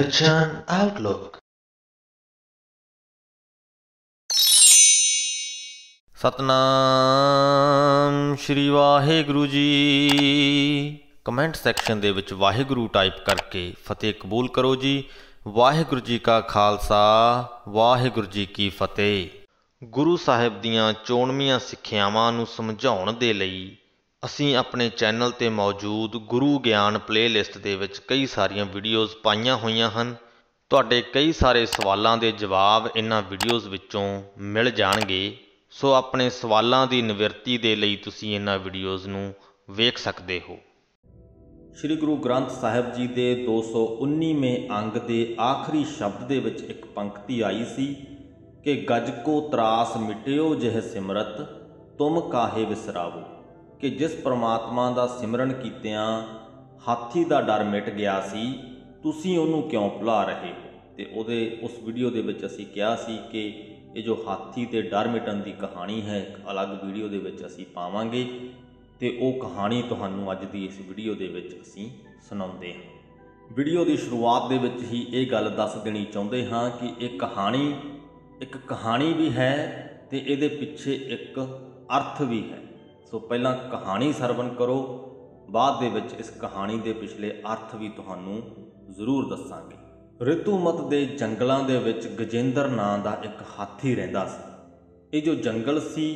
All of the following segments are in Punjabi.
Kirchan Outlook। Satnam Shri Waheguru ji. Comment section ਦੇ ਵਿੱਚ ਵਾਹਿਗੁਰੂ ਟਾਈਪ ਕਰਕੇ ਫਤਿਹ ਕਬੂਲ ਕਰੋ ਜੀ। ਵਾਹਿਗੁਰੂ ਜੀ ਕਾ ਖਾਲਸਾ, ਵਾਹਿਗੁਰੂ ਜੀ ਕੀ ਫਤਿਹ। ਗੁਰੂ ਸਾਹਿਬ ਦੀਆਂ ਚੋਣਵੀਆਂ ਸਿੱਖਿਆਵਾਂ ਨੂੰ ਸਮਝਾਉਣ ਦੇ ਲਈ ਅਸੀਂ ਆਪਣੇ ਚੈਨਲ 'ਤੇ ਮੌਜੂਦ ਗੁਰੂ ਗਿਆਨ ਪਲੇਲਿਸਟ ਦੇ ਵਿੱਚ ਕਈ ਸਾਰੀਆਂ ਵੀਡੀਓਜ਼ ਪਾਈਆਂ ਹੋਈਆਂ ਹਨ। ਤੁਹਾਡੇ ਕਈ ਸਾਰੇ ਸਵਾਲਾਂ ਦੇ ਜਵਾਬ ਇਹਨਾਂ ਵੀਡੀਓਜ਼ ਵਿੱਚੋਂ ਮਿਲ ਜਾਣਗੇ। ਸੋ ਆਪਣੇ ਸਵਾਲਾਂ ਦੀ ਨਿਵਰਤੀ ਦੇ ਲਈ ਤੁਸੀਂ ਇਹਨਾਂ ਵੀਡੀਓਜ਼ ਨੂੰ ਵੇਖ ਸਕਦੇ ਹੋ। ਸ਼੍ਰੀ ਗੁਰੂ ਗ੍ਰੰਥ ਸਾਹਿਬ ਜੀ ਦੇ 219ਵੇਂ ਅੰਗ ਦੇ ਆਖਰੀ ਸ਼ਬਦ ਦੇ ਵਿੱਚ ਇੱਕ ਪੰਕਤੀ ਆਈ ਸੀ ਕਿ ਗਜ ਕੋ ਤਰਾਸ ਮਿਟਿਓ ਜਿਹ ਸਿਮਰਤ ਤੁਮ ਕਾਹੇ ਵਿਸਰਾਵੋ, ਕਿ ਜਿਸ ਪ੍ਰਮਾਤਮਾ ਦਾ ਸਿਮਰਨ ਕੀਤਿਆਂ ਹਾਥੀ ਦਾ ਡਰ ਮਿਟ ਗਿਆ ਸੀ, ਤੁਸੀਂ ਉਹਨੂੰ ਕਿਉਂ ਭੁਲਾ ਰਹੇ ਹੋ। ਤੇ ਉਸ ਵੀਡੀਓ ਦੇ ਵਿੱਚ ਅਸੀਂ ਕਿਹਾ ਸੀ ਕਿ ਇਹ ਜੋ ਹਾਥੀ ਦੇ ਡਰ ਮਿਟਣ ਦੀ ਕਹਾਣੀ ਹੈ, ਇੱਕ ਅਲੱਗ ਵੀਡੀਓ ਦੇ ਵਿੱਚ ਅਸੀਂ ਪਾਵਾਂਗੇ ਤੇ ਉਹ ਕਹਾਣੀ ਤੁਹਾਨੂੰ ਅੱਜ ਦੀ ਇਸ ਵੀਡੀਓ ਦੇ ਵਿੱਚ ਅਸੀਂ ਸੁਣਾਉਂਦੇ ਹਾਂ। ਵੀਡੀਓ ਦੀ ਸ਼ੁਰੂਆਤ ਦੇ ਵਿੱਚ ਹੀ ਇਹ ਗੱਲ ਦੱਸ ਦੇਣੀ ਚਾਹੁੰਦੇ ਹਾਂ ਕਿ ਇਹ ਕਹਾਣੀ ਇੱਕ ਕਹਾਣੀ ਵੀ ਹੈ ਤੇ ਇਹਦੇ ਪਿੱਛੇ ਇੱਕ ਅਰਥ ਵੀ ਹੈ। ਸੋ ਪਹਿਲਾਂ ਕਹਾਣੀ ਸਰਵਣ ਕਰੋ, ਬਾਅਦ ਦੇ ਵਿੱਚ ਇਸ ਕਹਾਣੀ ਦੇ ਪਿਛਲੇ ਅਰਥ ਵੀ ਤੁਹਾਨੂੰ ਜ਼ਰੂਰ ਦੱਸਾਂਗੇ। ਰਿਤੂਮਤ ਦੇ ਜੰਗਲਾਂ ਦੇ ਵਿੱਚ ਗਜੇਂਦਰ ਨਾਂ ਦਾ ਇੱਕ ਹਾਥੀ ਰਹਿੰਦਾ ਸੀ। ਇਹ ਜੋ ਜੰਗਲ ਸੀ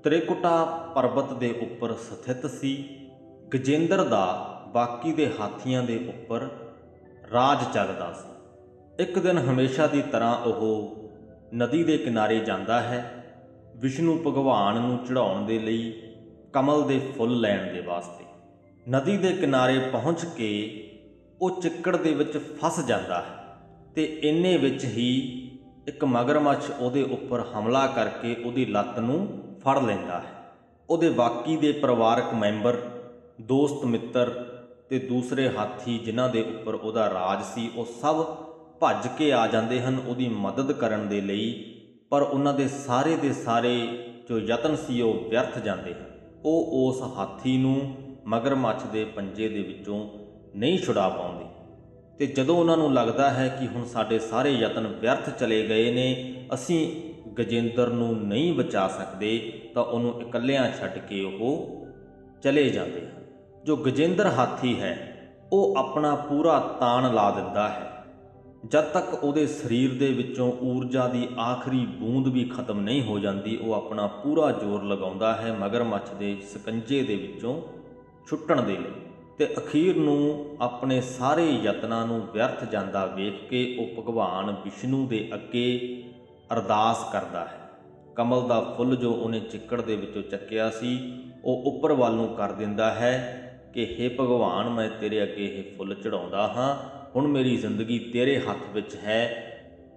ਤ੍ਰਿਕੁਟਾ ਪਰਬਤ ਦੇ ਉੱਪਰ ਸਥਿਤ ਸੀ। ਗਜੇਂਦਰ ਦਾ ਬਾਕੀ ਦੇ ਹਾਥੀਆਂ ਦੇ ਉੱਪਰ ਰਾਜ ਚੱਲਦਾ ਸੀ। ਇੱਕ ਦਿਨ ਹਮੇਸ਼ਾ ਦੀ ਤਰ੍ਹਾਂ ਉਹ ਨਦੀ ਦੇ ਕਿਨਾਰੇ ਜਾਂਦਾ ਹੈ ਵਿਸ਼ਨੂੰ ਭਗਵਾਨ ਨੂੰ ਚੜ੍ਹਾਉਣ ਦੇ ਲਈ, ਕਮਲ ਦੇ ਫੁੱਲ ਲੈਣ ਦੇ ਵਾਸਤੇ। ਨਦੀ ਦੇ ਕਿਨਾਰੇ ਪਹੁੰਚ ਕੇ ਉਹ ਚਿੱਕੜ ਦੇ ਵਿੱਚ ਫਸ ਜਾਂਦਾ ਹੈ ਤੇ ਇੰਨੇ ਵਿੱਚ ਹੀ ਇੱਕ ਮਗਰਮੱਛ ਉਹਦੇ ਉੱਪਰ ਹਮਲਾ ਕਰਕੇ ਉਹਦੀ ਲੱਤ ਨੂੰ ਫੜ ਲੈਂਦਾ ਹੈ। ਉਹਦੇ ਬਾਕੀ ਦੇ ਪਰਿਵਾਰਕ ਮੈਂਬਰ, ਦੋਸਤ ਮਿੱਤਰ ਤੇ ਦੂਸਰੇ ਹਾਥੀ ਜਿਨ੍ਹਾਂ ਦੇ ਉੱਪਰ ਉਹਦਾ ਰਾਜ ਸੀ, ਉਹ ਸਭ ਭੱਜ ਕੇ ਆ ਜਾਂਦੇ ਹਨ ਉਹਦੀ ਮਦਦ ਕਰਨ ਦੇ ਲਈ। ਪਰ ਉਹਨਾਂ ਦੇ ਸਾਰੇ ਜੋ ਯਤਨ ਸੀ ਉਹ ਵਿਅਰਥ ਜਾਂਦੇ ਹਨ। ਉਹ ਉਸ ਹਾਥੀ ਨੂੰ ਮਗਰਮੱਛ ਦੇ ਪੰਜੇ ਦੇ ਵਿੱਚੋਂ ਨਹੀਂ ਛੁਡਾ ਪਾਉਂਦੇ ਤੇ ਜਦੋਂ ਉਹਨਾਂ ਨੂੰ ਲੱਗਦਾ ਹੈ ਕਿ ਹੁਣ ਸਾਡੇ ਸਾਰੇ ਯਤਨ ਵਿਅਰਥ ਚਲੇ ਗਏ ਨੇ, ਅਸੀਂ ਗਜੇਂਦਰ ਨੂੰ ਨਹੀਂ ਬਚਾ ਸਕਦੇ, ਤਾਂ ਉਹਨੂੰ ਇਕੱਲਿਆਂ ਛੱਡ ਕੇ ਉਹ ਚਲੇ ਜਾਂਦੇ ਹਨ। ਜੋ ਗਜੇਂਦਰ ਹਾਥੀ ਹੈ ਉਹ ਆਪਣਾ ਪੂਰਾ ਤਾਣ ਲਾ ਦਿੰਦਾ ਹੈ। ਜਦ ਤੱਕ ਉਹਦੇ ਸਰੀਰ ਦੇ ਵਿੱਚੋਂ ਊਰਜਾ ਦੀ ਆਖਰੀ ਬੂੰਦ ਵੀ ਖਤਮ ਨਹੀਂ ਹੋ ਜਾਂਦੀ, ਉਹ ਆਪਣਾ ਪੂਰਾ ਜ਼ੋਰ ਲਗਾਉਂਦਾ ਹੈ ਮਗਰਮੱਛ ਦੇ ਸਕੰਜੇ ਦੇ ਵਿੱਚੋਂ ਛੁੱਟਣ ਦੇ ਲਈ। ਤੇ ਅਖੀਰ ਨੂੰ ਆਪਣੇ ਸਾਰੇ ਯਤਨਾਂ ਨੂੰ ਵਿਅਰਥ ਜਾਂਦਾ ਵੇਖ ਕੇ ਉਹ ਭਗਵਾਨ ਵਿਸ਼ਨੂੰ ਦੇ ਅੱਗੇ ਅਰਦਾਸ ਕਰਦਾ ਹੈ। ਕਮਲ ਦਾ ਫੁੱਲ ਜੋ ਉਹਨੇ ਚਿੱਕੜ ਦੇ ਵਿੱਚੋਂ ਚੱਕਿਆ ਸੀ ਉਹ ਉੱਪਰ ਵੱਲ ਨੂੰ ਕਰ ਦਿੰਦਾ ਹੈ ਕਿ ਹੇ ਭਗਵਾਨ, ਮੈਂ ਤੇਰੇ ਅੱਗੇ ਇਹ ਫੁੱਲ ਚੜਾਉਂਦਾ ਹਾਂ, ਹੁਣ ਮੇਰੀ ਜ਼ਿੰਦਗੀ ਤੇਰੇ ਹੱਥ ਵਿੱਚ ਹੈ।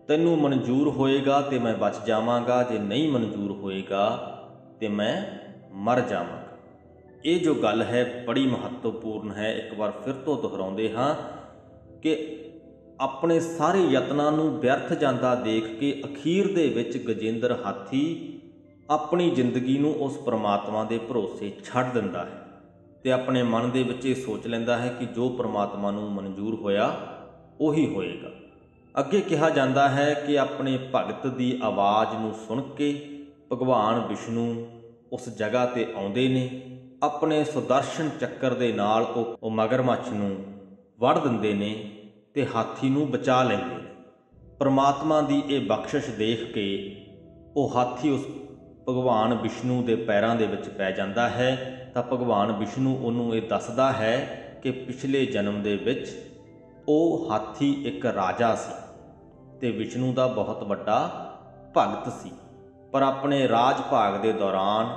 ਤੈਨੂੰ ਮਨਜ਼ੂਰ ਹੋਏਗਾ ਤੇ ਮੈਂ ਬਚ ਜਾਵਾਂਗਾ, ਜੇ ਨਹੀਂ ਮਨਜ਼ੂਰ ਹੋਏਗਾ ਤੇ ਮੈਂ ਮਰ ਜਾਵਾਂਗਾ। ਇਹ ਜੋ ਗੱਲ ਹੈ ਬੜੀ ਮਹੱਤਵਪੂਰਨ ਹੈ। ਇੱਕ ਵਾਰ ਫਿਰ ਤੋਂ ਦੁਹਰਾਉਂਦੇ ਹਾਂ ਕਿ ਆਪਣੇ ਸਾਰੇ ਯਤਨਾਂ ਨੂੰ ਵਿਅਰਥ ਜਾਂਦਾ ਦੇਖ ਕੇ ਅਖੀਰ ਦੇ ਵਿੱਚ ਗਜੇਂਦਰ ਹਾਥੀ ਆਪਣੀ ਜ਼ਿੰਦਗੀ ਨੂੰ ਉਸ ਪਰਮਾਤਮਾ ਦੇ ਭਰੋਸੇ ਛੱਡ ਦਿੰਦਾ ਹੈ ਤੇ ਆਪਣੇ ਮਨ ਦੇ ਵਿੱਚ ਇਹ ਸੋਚ ਲੈਂਦਾ ਹੈ ਕਿ ਜੋ ਪਰਮਾਤਮਾ ਨੂੰ ਮਨਜ਼ੂਰ ਹੋਇਆ ਉਹੀ ਹੋਏਗਾ। ਅੱਗੇ ਕਿਹਾ ਜਾਂਦਾ ਹੈ ਕਿ ਆਪਣੇ ਭਗਤ ਦੀ ਆਵਾਜ਼ ਨੂੰ ਸੁਣ ਕੇ ਭਗਵਾਨ ਵਿਸ਼ਨੂੰ ਉਸ ਜਗ੍ਹਾ 'ਤੇ ਆਉਂਦੇ ਨੇ। ਆਪਣੇ ਸੁਦਰਸ਼ਨ ਚੱਕਰ ਦੇ ਨਾਲ ਉਹ ਮਗਰਮੱਛ ਨੂੰ ਵੜ ਦਿੰਦੇ ਨੇ ਤੇ ਹਾਥੀ ਨੂੰ ਬਚਾ ਲੈਂਦੇ ਨੇ। ਪਰਮਾਤਮਾ ਦੀ ਇਹ ਬਖਸ਼ਿਸ਼ ਦੇਖ ਕੇ ਉਹ ਹਾਥੀ ਉਸ ਭਗਵਾਨ ਵਿਸ਼ਨੂੰ ਦੇ ਪੈਰਾਂ ਦੇ ਵਿੱਚ ਪੈ ਜਾਂਦਾ ਹੈ। ਤਾਂ ਭਗਵਾਨ ਵਿਸ਼ਨੂੰ ਉਹਨੂੰ ਇਹ ਦੱਸਦਾ ਹੈ ਕਿ ਪਿਛਲੇ ਜਨਮ ਦੇ ਵਿੱਚ ਉਹ ਹਾਥੀ ਇੱਕ ਰਾਜਾ ਸੀ ਤੇ ਵਿਸ਼ਨੂੰ ਦਾ ਬਹੁਤ ਵੱਡਾ ਭਗਤ ਸੀ, ਪਰ ਆਪਣੇ ਰਾਜ ਭਾਗ ਦੇ ਦੌਰਾਨ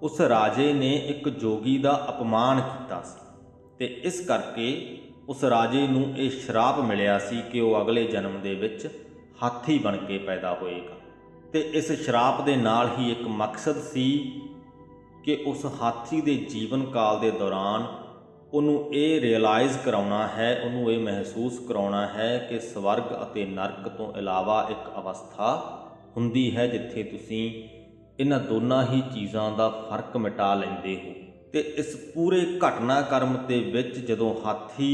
ਉਸ ਰਾਜੇ ਨੇ ਇੱਕ ਜੋਗੀ ਦਾ ਅਪਮਾਨ ਕੀਤਾ ਸੀ ਤੇ ਇਸ ਕਰਕੇ ਉਸ ਰਾਜੇ ਨੂੰ ਇਹ ਸ਼ਰਾਪ ਮਿਲਿਆ ਸੀ ਕਿ ਉਹ ਅਗਲੇ ਜਨਮ ਦੇ ਵਿੱਚ ਹਾਥੀ ਬਣ ਕੇ ਪੈਦਾ ਹੋਏਗਾ। ਤੇ ਇਸ ਸ਼ਰਾਪ ਦੇ ਨਾਲ ਹੀ ਇੱਕ ਮਕਸਦ ਸੀ ਕਿ ਉਸ ਹਾਥੀ ਦੇ ਜੀਵਨ ਕਾਲ ਦੇ ਦੌਰਾਨ ਉਹਨੂੰ ਇਹ ਰਿਅਲਾਈਜ਼ ਕਰਾਉਣਾ ਹੈ, ਉਹਨੂੰ ਇਹ ਮਹਿਸੂਸ ਕਰਾਉਣਾ ਹੈ ਕਿ ਸਵਰਗ ਅਤੇ ਨਰਕ ਤੋਂ ਇਲਾਵਾ ਇੱਕ ਅਵਸਥਾ ਹੁੰਦੀ ਹੈ ਜਿੱਥੇ ਤੁਸੀਂ ਇਹਨਾਂ ਦੋਨਾਂ ਹੀ ਚੀਜ਼ਾਂ ਦਾ ਫਰਕ ਮਿਟਾ ਲੈਂਦੇ ਹੋ। ਤੇ ਇਸ ਪੂਰੇ ਘਟਨਾਕ੍ਰਮ ਦੇ ਵਿੱਚ ਜਦੋਂ ਹਾਥੀ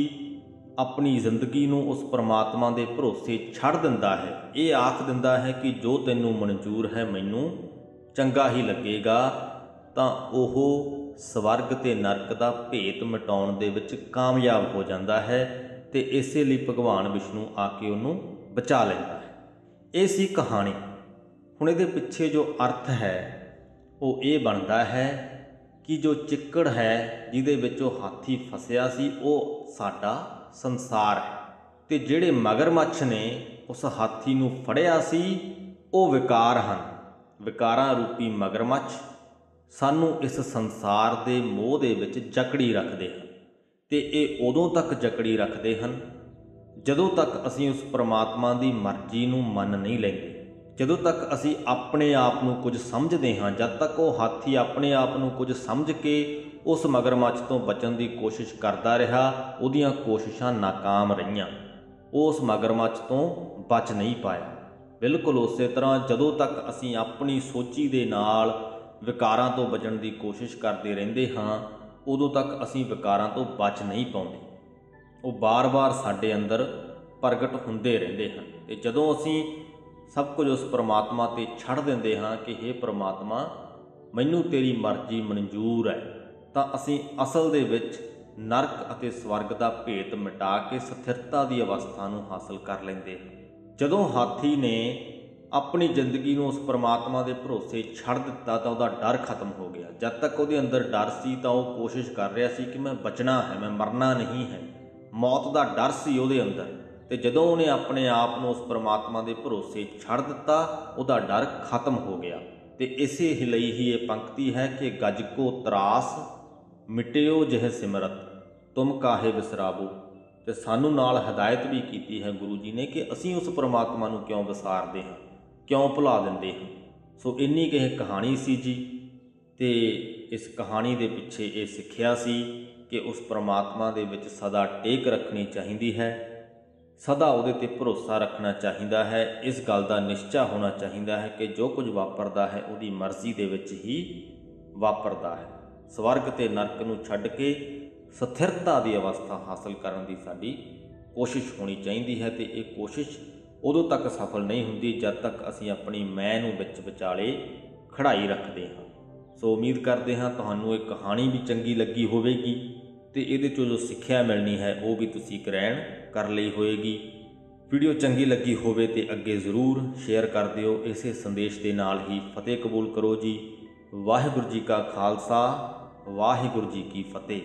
ਆਪਣੀ ਜ਼ਿੰਦਗੀ ਨੂੰ ਉਸ ਪਰਮਾਤਮਾ ਦੇ ਭਰੋਸੇ ਛੱਡ ਦਿੰਦਾ ਹੈ, ਇਹ ਆਖ ਦਿੰਦਾ ਹੈ ਕਿ ਜੋ ਤੈਨੂੰ ਮਨਜ਼ੂਰ ਹੈ ਮੈਨੂੰ ਚੰਗਾ ਹੀ ਲੱਗੇਗਾ, ਤਾਂ ਉਹ ਸਵਰਗ ਤੇ ਨਰਕ ਦਾ ਭੇਤ ਮਿਟਾਉਣ ਦੇ ਵਿੱਚ ਕਾਮਯਾਬ ਹੋ ਜਾਂਦਾ ਹੈ ਤੇ ਇਸੇ ਲਈ ਭਗਵਾਨ ਵਿਸ਼ਨੂੰ ਆ ਕੇ ਉਹਨੂੰ ਬਚਾ ਲੈਂਦਾ ਹੈ। ਇਹ ਸੀ ਕਹਾਣੀ। ਹੁਣ ਇਹਦੇ ਪਿੱਛੇ ਜੋ ਅਰਥ ਹੈ ਉਹ ਇਹ ਬਣਦਾ ਹੈ ਕਿ ਜੋ ਚਿੱਕੜ ਹੈ ਜਿਹਦੇ ਵਿੱਚ ਉਹ ਹਾਥੀ ਫਸਿਆ ਸੀ ਉਹ ਸਾਡਾ ਸੰਸਾਰ ਹੈ, ਤੇ ਜਿਹੜੇ ਮਗਰਮੱਛ ਨੇ ਉਸ ਹਾਥੀ ਨੂੰ ਫੜਿਆ ਸੀ ਉਹ ਵਿਕਾਰ ਹਨ। ਵਿਕਾਰਾਂ ਰੂਪੀ ਮਗਰਮੱਛ ਸਾਨੂੰ ਇਸ ਸੰਸਾਰ ਦੇ ਮੋਹ ਦੇ ਵਿੱਚ ਜਕੜੀ ਰੱਖਦੇ ਹਨ, ਤੇ ਇਹ ਉਦੋਂ ਤੱਕ ਜਕੜੀ ਰੱਖਦੇ ਹਨ ਜਦੋਂ ਤੱਕ ਅਸੀਂ ਉਸ ਪਰਮਾਤਮਾ ਦੀ ਮਰਜ਼ੀ ਨੂੰ ਮੰਨ ਨਹੀਂ ਲੈਂਦੇ, ਜਦੋਂ ਤੱਕ ਅਸੀਂ ਆਪਣੇ ਆਪ ਨੂੰ ਕੁਝ ਸਮਝਦੇ ਹਾਂ। ਜਦ ਤੱਕ ਉਹ ਹਾਥੀ ਆਪਣੇ ਆਪ ਨੂੰ ਕੁਝ ਸਮਝ ਕੇ ਉਸ ਮਗਰਮੱਛ ਤੋਂ ਬਚਣ ਦੀ ਕੋਸ਼ਿਸ਼ ਕਰਦਾ ਰਿਹਾ, ਉਹਦੀਆਂ ਕੋਸ਼ਿਸ਼ਾਂ ਨਾਕਾਮ ਰਹੀਆਂ, ਉਹ ਉਸ ਮਗਰਮੱਛ ਤੋਂ ਬਚ ਨਹੀਂ ਪਾਇਆ। ਬਿਲਕੁਲ ਉਸੇ ਤਰ੍ਹਾਂ ਜਦੋਂ ਤੱਕ ਅਸੀਂ ਆਪਣੀ ਸੋਚੀ ਦੇ ਨਾਲ ਵਿਕਾਰਾਂ ਤੋਂ ਬਚਣ ਦੀ ਕੋਸ਼ਿਸ਼ ਕਰਦੇ ਰਹਿੰਦੇ ਹਾਂ, ਉਦੋਂ ਤੱਕ ਅਸੀਂ ਵਿਕਾਰਾਂ ਤੋਂ ਬਚ ਨਹੀਂ ਪਾਉਂਦੇ। ਉਹ ਬਾਰ-ਬਾਰ ਸਾਡੇ ਅੰਦਰ ਪ੍ਰਗਟ ਹੁੰਦੇ ਰਹਿੰਦੇ ਹਨ, ਤੇ ਜਦੋਂ ਅਸੀਂ ਸਭ ਕੁਝ ਉਸ ਪਰਮਾਤਮਾ 'ਤੇ ਛੱਡ ਦਿੰਦੇ ਹਾਂ ਕਿ ਹੇ ਪਰਮਾਤਮਾ ਮੈਨੂੰ ਤੇਰੀ ਮਰਜ਼ੀ ਮਨਜ਼ੂਰ ਹੈ, ਤਾਂ ਅਸੀਂ ਅਸਲ ਦੇ ਵਿੱਚ ਨਰਕ ਅਤੇ ਸਵਰਗ ਦਾ ਭੇਤ ਮਿਟਾ ਕੇ ਸਥਿਰਤਾ ਦੀ ਅਵਸਥਾ ਨੂੰ ਹਾਸਲ ਕਰ ਲੈਂਦੇ ਹਾਂ। ਜਦੋਂ ਹਾਥੀ ਨੇ ਆਪਣੀ ਜ਼ਿੰਦਗੀ ਨੂੰ ਉਸ ਪਰਮਾਤਮਾ ਦੇ ਭਰੋਸੇ ਛੱਡ ਦਿੱਤਾ ਤਾਂ ਉਹਦਾ ਡਰ ਖਤਮ ਹੋ ਗਿਆ। ਜਦ ਤੱਕ ਉਹਦੇ ਅੰਦਰ ਡਰ ਸੀ ਤਾਂ ਉਹ ਕੋਸ਼ਿਸ਼ ਕਰ ਰਿਹਾ ਸੀ ਕਿ ਮੈਂ ਬਚਣਾ ਹੈ, ਮੈਂ ਮਰਨਾ ਨਹੀਂ ਹੈ, ਮੌਤ ਦਾ ਡਰ ਸੀ ਉਹਦੇ ਅੰਦਰ। ਤੇ ਜਦੋਂ ਉਹਨੇ ਆਪਣੇ ਆਪ ਨੂੰ ਉਸ ਪਰਮਾਤਮਾ ਦੇ ਭਰੋਸੇ ਛੱਡ ਦਿੱਤਾ ਉਹਦਾ ਡਰ ਖਤਮ ਹੋ ਗਿਆ। ਤੇ ਇਸੇ ਲਈ ਹੀ ਇਹ ਪੰਕਤੀ ਹੈ ਕਿ ਗਜ ਕੋ ਤਰਾਸ ਮਿਟਿਓ ਜਿਹ ਸਿਮਰਤ ਤੁਮ ਕਾਹੇ ਵਿਸਰਾਵੋ। ਤੇ ਸਾਨੂੰ ਨਾਲ ਹਦਾਇਤ ਵੀ ਕੀਤੀ ਹੈ ਗੁਰੂ ਜੀ ਨੇ ਕਿ ਅਸੀਂ ਉਸ ਪਰਮਾਤਮਾ ਨੂੰ ਕਿਉਂ ਵਿਸਾਰਦੇ ਹਾਂ, ਕਿਉਂ ਭੁਲਾ ਦਿੰਦੇ ਹਾਂ। ਸੋ ਇੰਨੀ ਕੁ ਇਹ ਕਹਾਣੀ ਸੀ ਜੀ, ਤੇ ਇਸ ਕਹਾਣੀ ਦੇ ਪਿੱਛੇ ਇਹ ਸਿੱਖਿਆ ਸੀ ਕਿ ਉਸ ਪਰਮਾਤਮਾ ਦੇ ਵਿੱਚ ਸਦਾ ਟੇਕ ਰੱਖਣੀ ਚਾਹੀਦੀ ਹੈ, ਸਦਾ ਉਹਦੇ 'ਤੇ ਭਰੋਸਾ ਰੱਖਣਾ ਚਾਹੀਦਾ ਹੈ। ਇਸ ਗੱਲ ਦਾ ਨਿਸ਼ਚਾ ਹੋਣਾ ਚਾਹੀਦਾ ਹੈ ਕਿ ਜੋ ਕੁਝ ਵਾਪਰਦਾ ਹੈ ਉਹਦੀ ਮਰਜ਼ੀ ਦੇ ਵਿੱਚ ਹੀ ਵਾਪਰਦਾ ਹੈ। ਸਵਰਗ ਤੇ ਨਰਕ ਨੂੰ ਛੱਡ ਕੇ ਸਥਿਰਤਾ ਦੀ ਅਵਸਥਾ ਹਾਸਲ ਕਰਨ ਦੀ ਸਾਡੀ ਕੋਸ਼ਿਸ਼ ਹੋਣੀ ਚਾਹੀਦੀ ਹੈ, ਤੇ ਇਹ ਕੋਸ਼ਿਸ਼ ਉਦੋਂ ਤੱਕ ਸਫਲ ਨਹੀਂ ਹੁੰਦੀ ਜਦ ਤੱਕ ਅਸੀਂ ਆਪਣੀ ਮੈਂ ਨੂੰ ਵਿੱਚ ਵਿਚਾਲੇ ਖੜਾਈ ਰੱਖਦੇ ਹਾਂ। ਸੋ ਉਮੀਦ ਕਰਦੇ ਹਾਂ ਤੁਹਾਨੂੰ ਇਹ ਕਹਾਣੀ ਵੀ ਚੰਗੀ ਲੱਗੀ ਹੋਵੇਗੀ, ਤੇ ਇਹਦੇ 'ਚੋਂ ਜੋ ਸਿੱਖਿਆ ਮਿਲਣੀ ਹੈ ਉਹ ਵੀ ਤੁਸੀਂ ਗ੍ਰਹਿਣ ਕਰ ਲਈ ਹੋਏਗੀ। ਵੀਡੀਓ ਚੰਗੀ ਲੱਗੀ ਹੋਵੇ ਤੇ ਅੱਗੇ ਜ਼ਰੂਰ ਸ਼ੇਅਰ ਕਰ ਦਿਓ। ਇਸੇ ਸੰਦੇਸ਼ ਦੇ ਨਾਲ ਹੀ ਫਤਿਹ ਕਬੂਲ ਕਰੋ ਜੀ। ਵਾਹਿਗੁਰੂ ਜੀ ਕਾ ਖਾਲਸਾ, ਵਾਹਿਗੁਰੂ ਜੀ ਕੀ ਫਤਿਹ।